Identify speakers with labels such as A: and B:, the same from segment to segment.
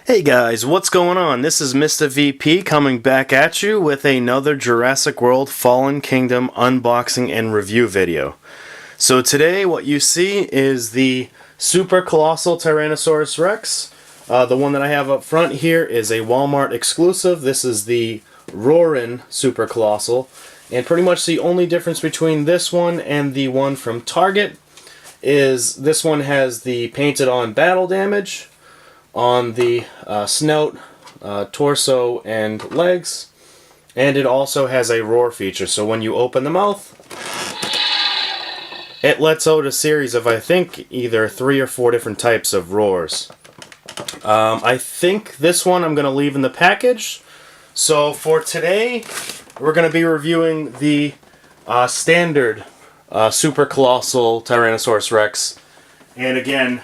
A: Hey guys, what's going on? This is mistavp coming back at you with another Jurassic World Fallen Kingdom unboxing and review video. So today what you see is the Super Colossal Tyrannosaurus Rex. The one that I have up front here is a Walmart exclusive. This is the Roarin Super Colossal. And pretty much the only difference between this one and the one from Target is this one has the painted on battle damage on the snout, torso, and legs, and it also has a roar feature. So when you open the mouth, it lets out a series of, I think, either 3 or 4 different types of roars. I think this one I'm going to leave in the package. So for today, we're going to be reviewing the standard Super Colossal Tyrannosaurus Rex, and again,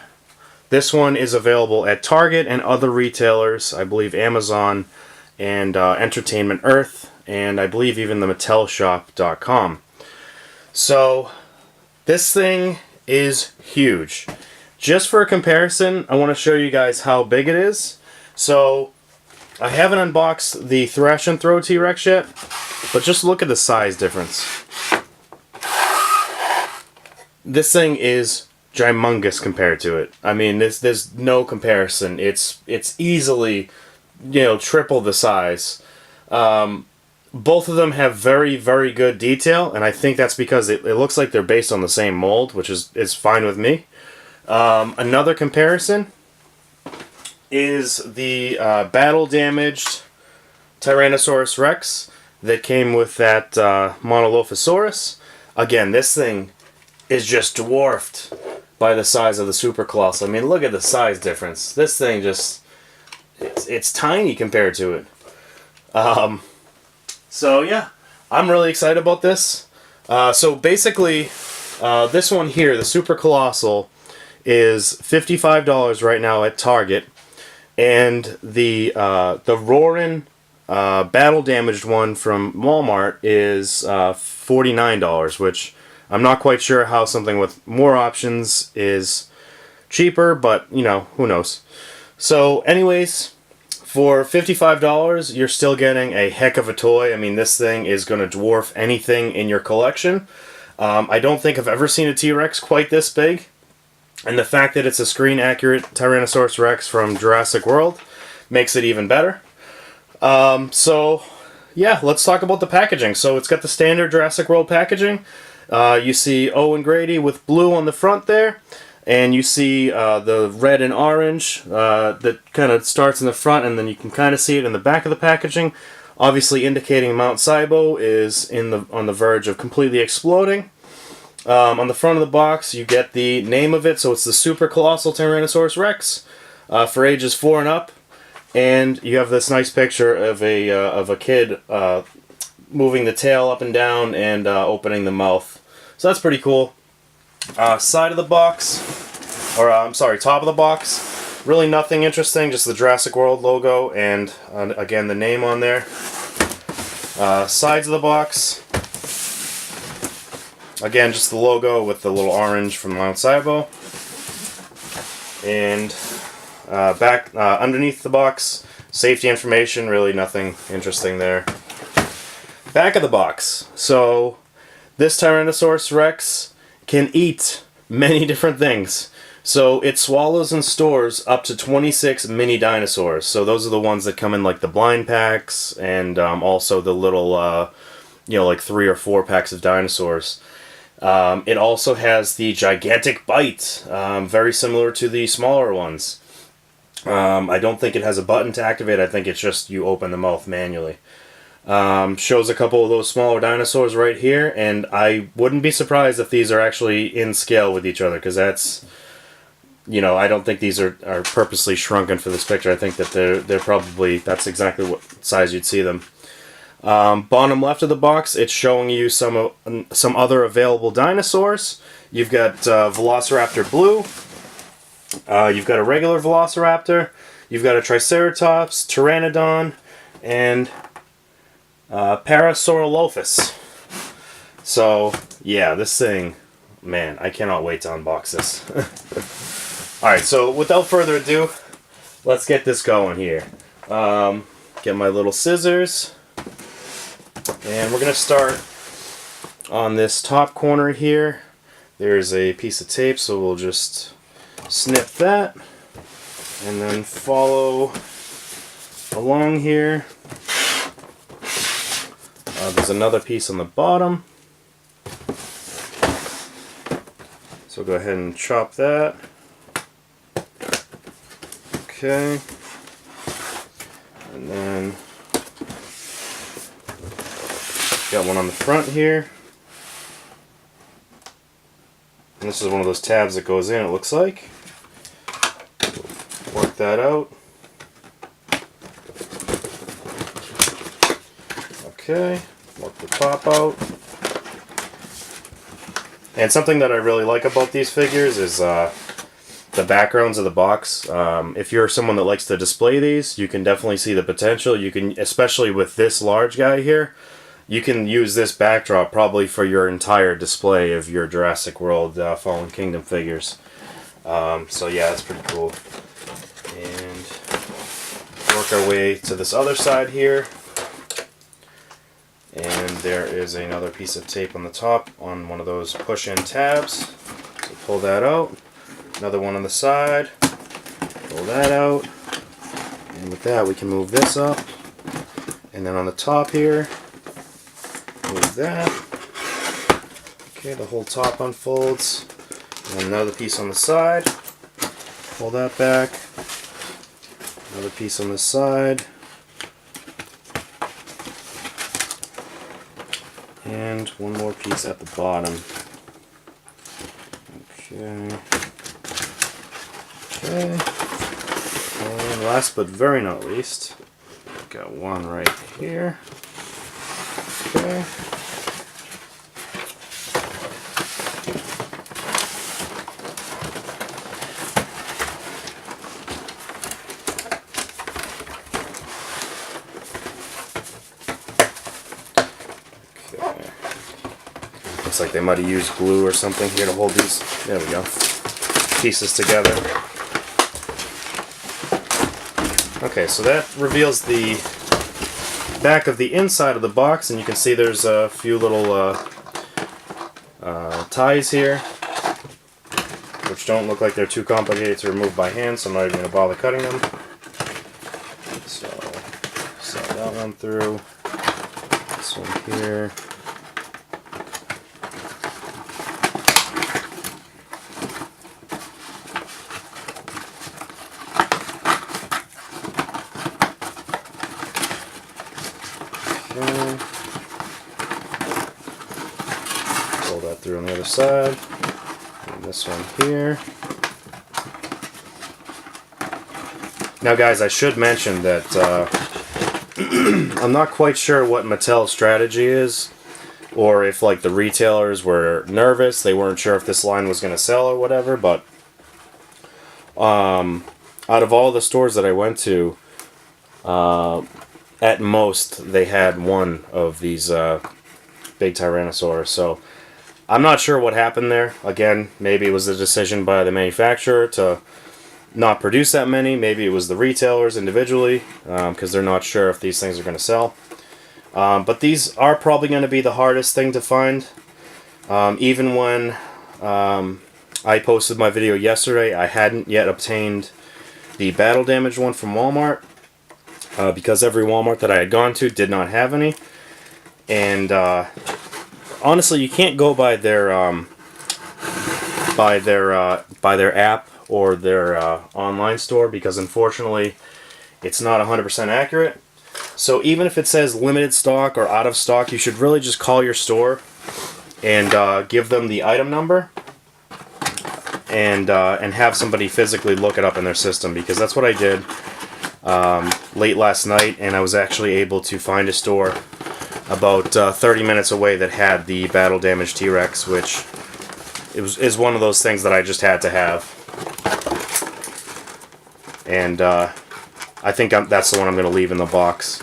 A: this one is available at Target and other retailers, I believe Amazon and Entertainment Earth, and I believe even the mistavp.com. So, this thing is huge. Just for a comparison, I want to show you guys how big it is. So, I haven't unboxed the Thrash and Throw T-Rex yet, but just look at the size difference. This thing is gymongous compared to it. I mean, there's no comparison. It's easily, triple the size. Both of them have very, very good detail, and I think that's because it looks like they're based on the same mold, which is fine with me. Another comparison is the battle-damaged Tyrannosaurus Rex that came with that Monolophosaurus. Again, this thing is just dwarfed by the size of the Super Colossal. I mean, look at the size difference. This thing just, it's tiny compared to it. So yeah, I'm really excited about this. So basically, this one here, the Super Colossal, is $55 right now at Target, and the Roarin battle damaged one from Walmart is $49, which I'm not quite sure how something with more options is cheaper, but, who knows. So, anyways, for $55, you're still getting a heck of a toy. I mean, this thing is going to dwarf anything in your collection. I don't think I've ever seen a T-Rex quite this big. And the fact that it's a screen-accurate Tyrannosaurus Rex from Jurassic World makes it even better. So, yeah, let's talk about the packaging. So, it's got the standard Jurassic World packaging. You see Owen Grady with blue on the front there, and you see the red and orange that kind of starts in the front, and then you can kind of see it in the back of the packaging, obviously indicating Mount Saibo is on the verge of completely exploding. On the front of the box, you get the name of it, so it's the Super Colossal Tyrannosaurus Rex for ages 4 and up, and you have this nice picture of a kid moving the tail up and down and opening the mouth. So that's pretty cool. Side of the box, or top of the box, really nothing interesting, just the Jurassic World logo and again the name on there. Sides of the box, again just the logo with the little orange from Mount Saibo. And back underneath the box, safety information, really nothing interesting there. Back of the box. So, this Tyrannosaurus Rex can eat many different things. So, it swallows and stores up to 26 mini dinosaurs. So, those are the ones that come in like the blind packs and also the little, like 3 or 4 packs of dinosaurs. It also has the gigantic bite, very similar to the smaller ones. I don't think it has a button to activate. I think it's just you open the mouth manually. Shows a couple of those smaller dinosaurs right here, and I wouldn't be surprised if these are actually in scale with each other, because that's, I don't think these are purposely shrunken for this picture. I think that they're probably, that's exactly what size you'd see them. Bottom left of the box, it's showing you some other available dinosaurs. You've got Velociraptor Blue, you've got a regular Velociraptor, you've got a Triceratops, Pteranodon, and Parasaurolophus. So, yeah, this thing, man, I cannot wait to unbox this. Alright, so without further ado, let's get this going here. Get my little scissors. And we're going to start on this top corner here. There's a piece of tape, so we'll just snip that. And then follow along here. There's another piece on the bottom. So go ahead and chop that. Okay. And then got one on the front here. And this is one of those tabs that goes in, it looks like. Work that out. Okay, work the top out. And something that I really like about these figures is the backgrounds of the box. If you're someone that likes to display these, you can definitely see the potential. You can, especially with this large guy here, you can use this backdrop probably for your entire display of your Jurassic World Fallen Kingdom figures. So yeah, that's pretty cool. And work our way to this other side here. And there is another piece of tape on the top on one of those push-in tabs. So pull that out. Another one on the side. Pull that out. And with that we can move this up. And then on the top here, move that. Okay, the whole top unfolds. And then another piece on the side. Pull that back. Another piece on the side. And one more piece at the bottom. Okay. Okay. And last but very not least, got one right here. Okay. Looks like they might have used glue or something here to hold these, there we go, pieces together. Okay, so that reveals the back of the inside of the box, and you can see there's a few little ties here, which don't look like they're too complicated to remove by hand, so I'm not even going to bother cutting them. So, slide that one through, this one here. Pull that through on the other side. And this one here. Now guys, I should mention that I'm not quite sure what Mattel's strategy is, or if like the retailers were nervous, they weren't sure if this line was going to sell or whatever, but out of all the stores that I went to, at most they had one of these big Tyrannosaurs, so I'm not sure what happened there. Again, maybe it was a decision by the manufacturer to not produce that many. Maybe it was the retailers individually, because they're not sure if these things are going to sell. But these are probably going to be the hardest thing to find. Even when I posted my video yesterday, I hadn't yet obtained the battle damaged one from Walmart, because every Walmart that I had gone to did not have any. And honestly, you can't go by their app or their online store, because unfortunately it's not 100% accurate. So even if it says limited stock or out of stock, you should really just call your store and give them the item number and have somebody physically look it up in their system, because that's what I did late last night, and I was actually able to find a store about 30 minutes away that had the battle damaged T-Rex, which is one of those things that I just had to have. And I think that's the one I'm going to leave in the box.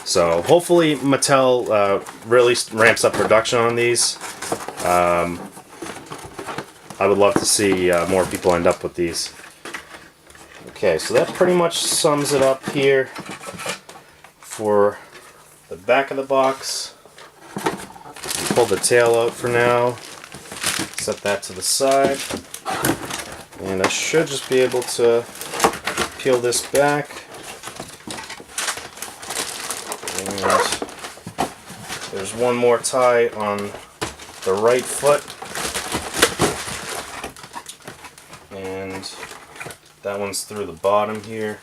A: So hopefully Mattel really ramps up production on these. I would love to see more people end up with these. Okay, so that pretty much sums it up here for the back of the box. Pull the tail out for now. Set that to the side. And I should just be able to peel this back. And there's one more tie on the right foot. And that one's through the bottom here.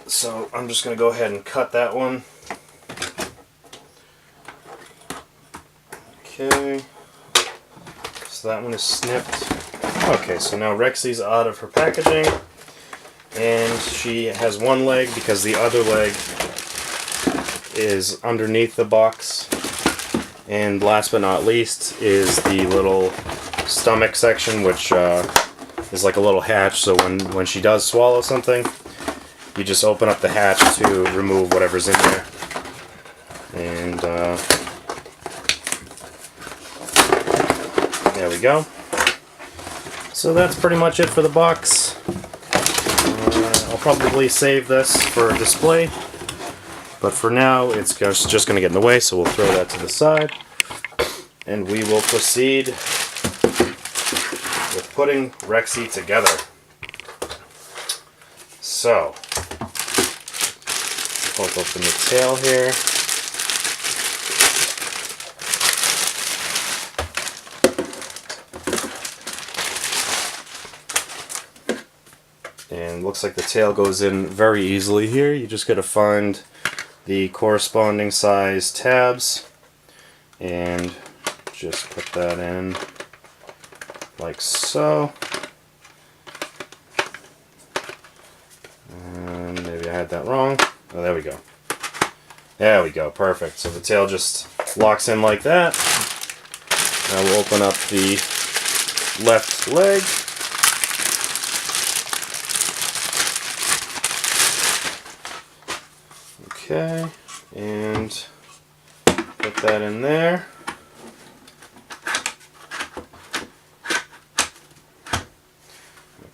A: So I'm just going to go ahead and cut that one. Okay. So that one is snipped. Okay, so now Rexy's out of her packaging. And she has one leg because the other leg is underneath the box. And last but not least is the little stomach section, which is like a little hatch, so when she does swallow something, you just open up the hatch to remove whatever's in there. And there we go. So that's pretty much it for the box. I'll probably save this for display, but for now it's just going to get in the way, so we'll throw that to the side. And we will proceed with putting Rexy together. So, let's open the tail here. And looks like the tail goes in very easily here. You just got to find the corresponding size tabs and just put that in like so. And maybe I had that wrong. Oh, there we go. There we go, perfect. So the tail just locks in like that. Now we'll open up the left leg. Okay, and put that in there.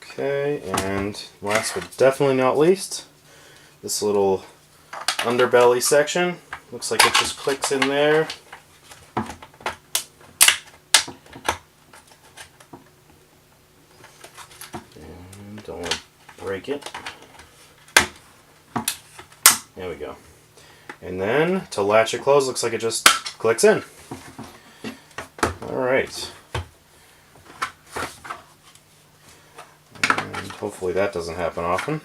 A: Okay, and last but definitely not least, this little underbelly section. Looks like it just clicks in there. And don't want to break it. There we go. And then to latch it closed, looks like it just clicks in. Alright. And hopefully that doesn't happen often.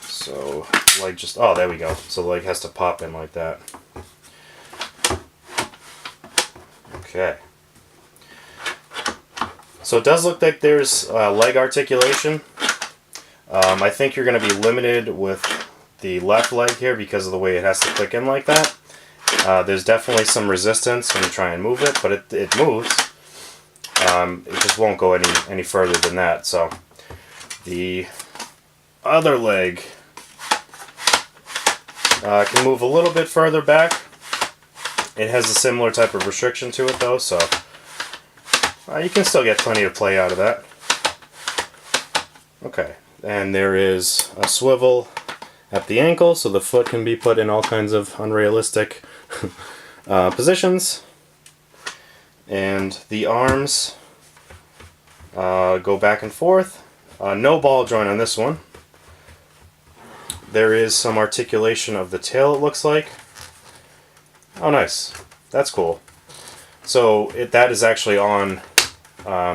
A: So, like just, oh, there we go. So the leg has to pop in like that. Okay. So it does look like there's leg articulation. I think you're going to be limited with the left leg here because of the way it has to click in like that. There's definitely some resistance when you try and move it, but it moves. It just won't go any further than that. So the other leg can move a little bit further back. It has a similar type of restriction to it though, so you can still get plenty of play out of that. Okay. And there is a swivel at the ankle, so the foot can be put in all kinds of unrealistic positions. And the arms go back and forth. No ball joint on this one. There is some articulation of the tail, it looks like. Oh, nice. That's cool. So that is actually on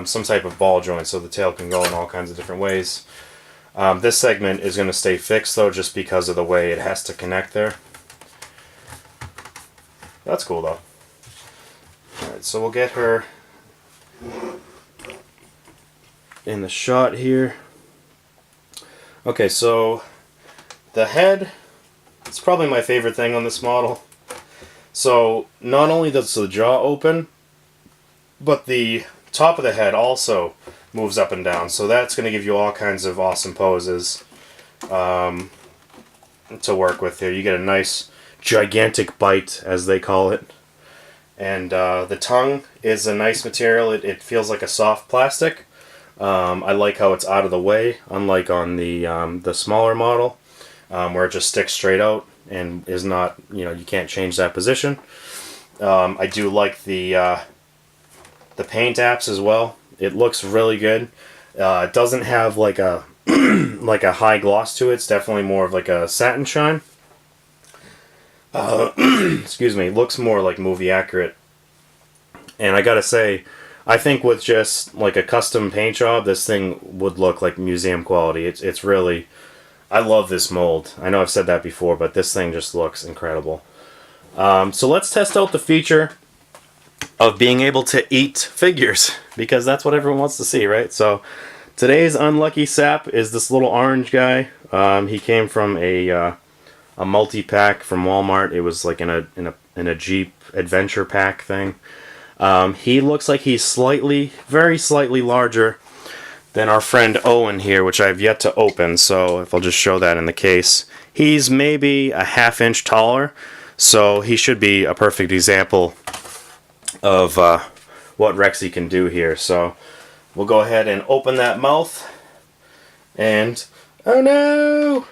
A: some type of ball joint, so the tail can go in all kinds of different ways. This segment is going to stay fixed though, just because of the way it has to connect there. That's cool though. Alright, so we'll get her in the shot here. Okay, so the head, it's probably my favorite thing on this model. So not only does the jaw open, but the top of the head also moves up and down, so that's going to give you all kinds of awesome poses to work with here. You get a nice gigantic bite, as they call it, and the tongue is a nice material. It feels like a soft plastic, I like how it's out of the way, unlike on the smaller model, where it just sticks straight out and is not, you can't change that position. I do like the paint apps as well. It looks really good. It doesn't have like a like a high gloss to it. It's definitely more of like a satin shine. Excuse me. It looks more like movie accurate. And I gotta say, I think with just like a custom paint job, this thing would look like museum quality. It's really, I love this mold. I know I've said that before, but this thing just looks incredible. So let's test out the feature of being able to eat figures, because that's what everyone wants to see, right? So today's unlucky sap is this little orange guy. He came from a multi-pack from Walmart. It was like in a Jeep adventure pack thing. He looks like he's very slightly larger than our friend Owen here, which I've yet to open. So if I'll just show that in the case, he's maybe a ½ inch taller. So he should be a perfect example of what Rexy can do here. So we'll go ahead and open that mouth, and oh no!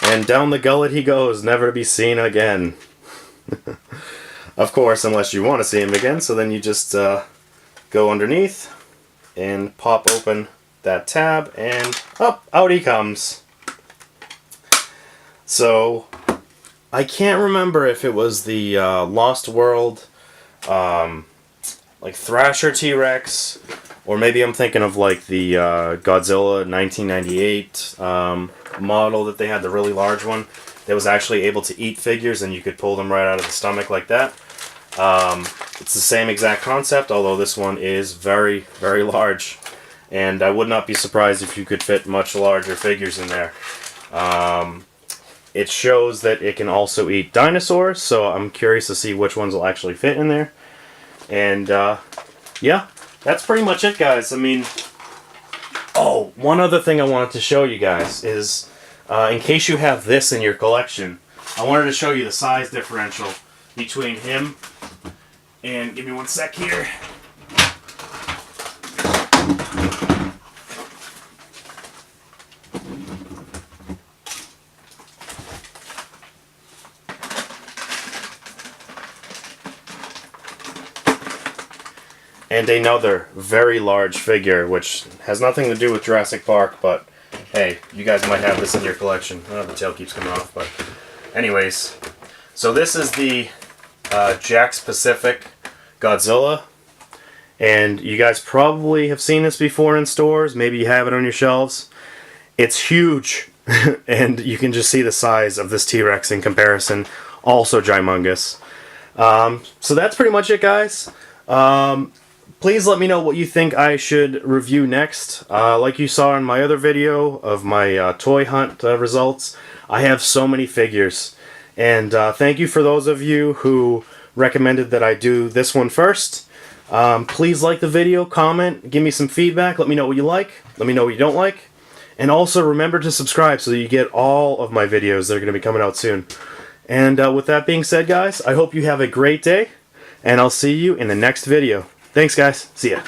A: And down the gullet he goes, never to be seen again. Of course, unless you want to see him again, so then you just go underneath and pop open that tab, and out he comes. So I can't remember if it was the Lost World, like Thrasher T-Rex, or maybe I'm thinking of like the Godzilla 1998 model that they had, the really large one that was actually able to eat figures and you could pull them right out of the stomach like that. It's the same exact concept, although this one is very, very large, and I would not be surprised if you could fit much larger figures in there. It shows that it can also eat dinosaurs, so I'm curious to see which ones will actually fit in there. And yeah, that's pretty much it, guys. I mean, oh, one other thing I wanted to show you guys is, in case you have this in your collection, I wanted to show you the size differential between him and, give me one sec here. And another very large figure, which has nothing to do with Jurassic Park, but hey, you guys might have this in your collection. Oh, the tail keeps coming off, but anyways. So this is the Jakks Pacific Godzilla, and you guys probably have seen this before in stores. Maybe you have it on your shelves. It's huge, and you can just see the size of this T-Rex in comparison. Also gymongous. So that's pretty much it, guys. Please let me know what you think I should review next. Like you saw in my other video of my toy hunt results, I have so many figures. And thank you for those of you who recommended that I do this one first. Please like the video, comment, give me some feedback, let me know what you like, let me know what you don't like. And also remember to subscribe so that you get all of my videos that are going to be coming out soon. And with that being said, guys, I hope you have a great day, and I'll see you in the next video. Thanks, guys. See ya.